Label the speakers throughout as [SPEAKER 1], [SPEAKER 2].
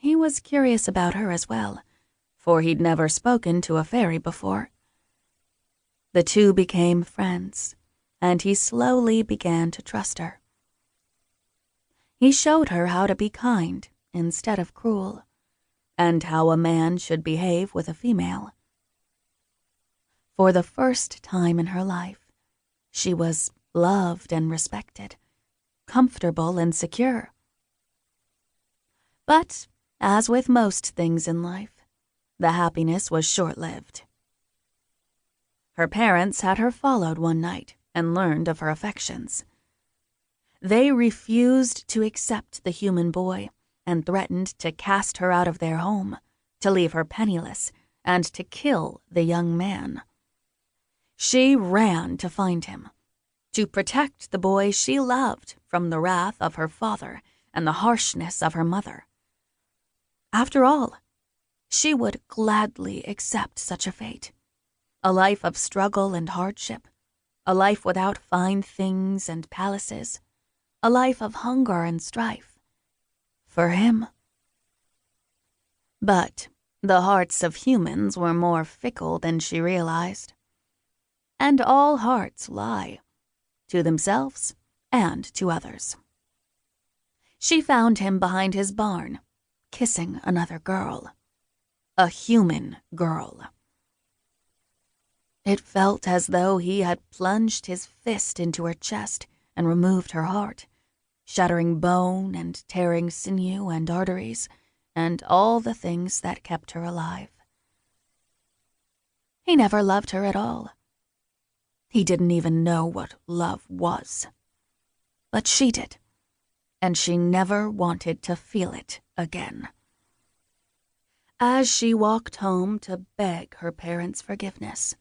[SPEAKER 1] He was curious about her as well, for he'd never spoken to a fairy before. The two became friends, and he slowly began to trust her. He showed her how to be kind instead of cruel, and how a man should behave with a female. For the first time in her life, she was loved and respected, comfortable and secure. But, as with most things in life, the happiness was short-lived. Her parents had her followed one night and learned of her affections. They refused to accept the human boy and threatened to cast her out of their home, to leave her penniless, and to kill the young man. She ran to find him, to protect the boy she loved from the wrath of her father and the harshness of her mother. After all, she would gladly accept such a fate. A life of struggle and hardship, a life without fine things and palaces, a life of hunger and strife. For him. But the hearts of humans were more fickle than she realized. And all hearts lie, to themselves and to others. She found him behind his barn, kissing another girl. A human girl. It felt as though he had plunged his fist into her chest and removed her heart, shattering bone and tearing sinew and arteries, and all the things that kept her alive. He never loved her at all. He didn't even know what love was. But she did, and she never wanted to feel it again. As she walked home to beg her parents' forgiveness,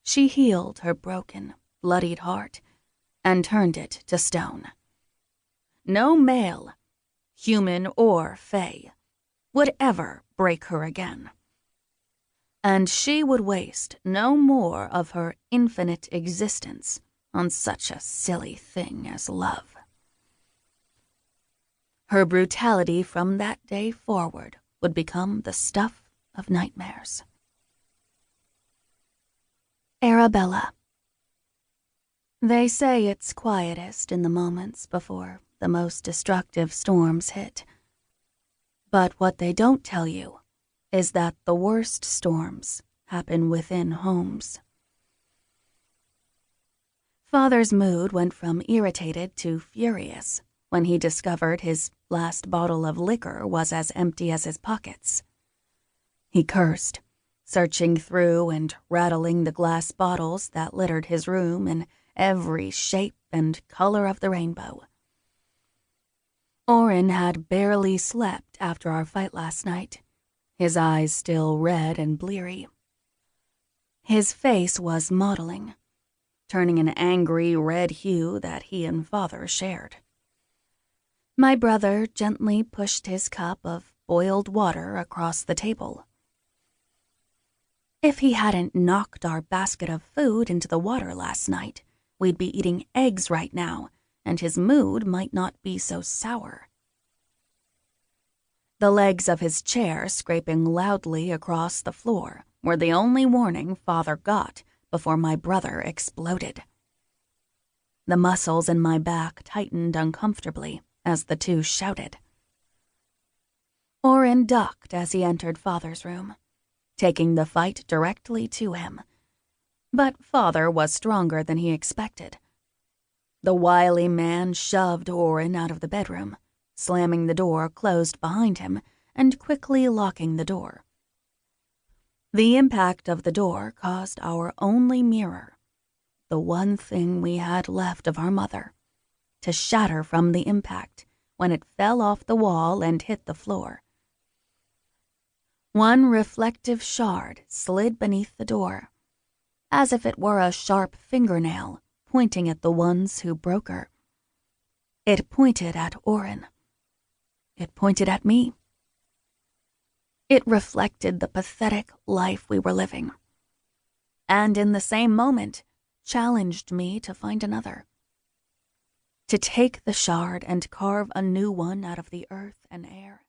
[SPEAKER 1] she healed her broken, bloodied heart and turned it to stone. No male, human or fae, would ever break her again. And she would waste no more of her infinite existence on such a silly thing as love. Her brutality from that day forward would become the stuff of nightmares. Arabella. They say it's quietest in the moments before the most destructive storms hit. But what they don't tell you is that the worst storms happen within homes. Father's mood went from irritated to furious when he discovered his last bottle of liquor was as empty as his pockets. He cursed, searching through and rattling the glass bottles that littered his room in every shape and color of the rainbow. Oren had barely slept after our fight last night, his eyes still red and bleary. His face was mottling, turning an angry red hue that he and Father shared. My brother gently pushed his cup of boiled water across the table. If he hadn't knocked our basket of food into the water last night, we'd be eating eggs right now, and his mood might not be so sour. The legs of his chair scraping loudly across the floor were the only warning Father got before my brother exploded. The muscles in my back tightened uncomfortably as the two shouted. Oren ducked as he entered Father's room, taking the fight directly to him. But Father was stronger than he expected. The wily man shoved Oren out of the bedroom, slamming the door closed behind him and quickly locking the door. The impact of the door caused our only mirror, the one thing we had left of our mother, to shatter from the impact when it fell off the wall and hit the floor. One reflective shard slid beneath the door, as if it were a sharp fingernail pointing at the ones who broke her. It pointed at Oren. It pointed at me. It reflected the pathetic life we were living, and in the same moment challenged me to find another, to take the shard and carve a new one out of the earth and air.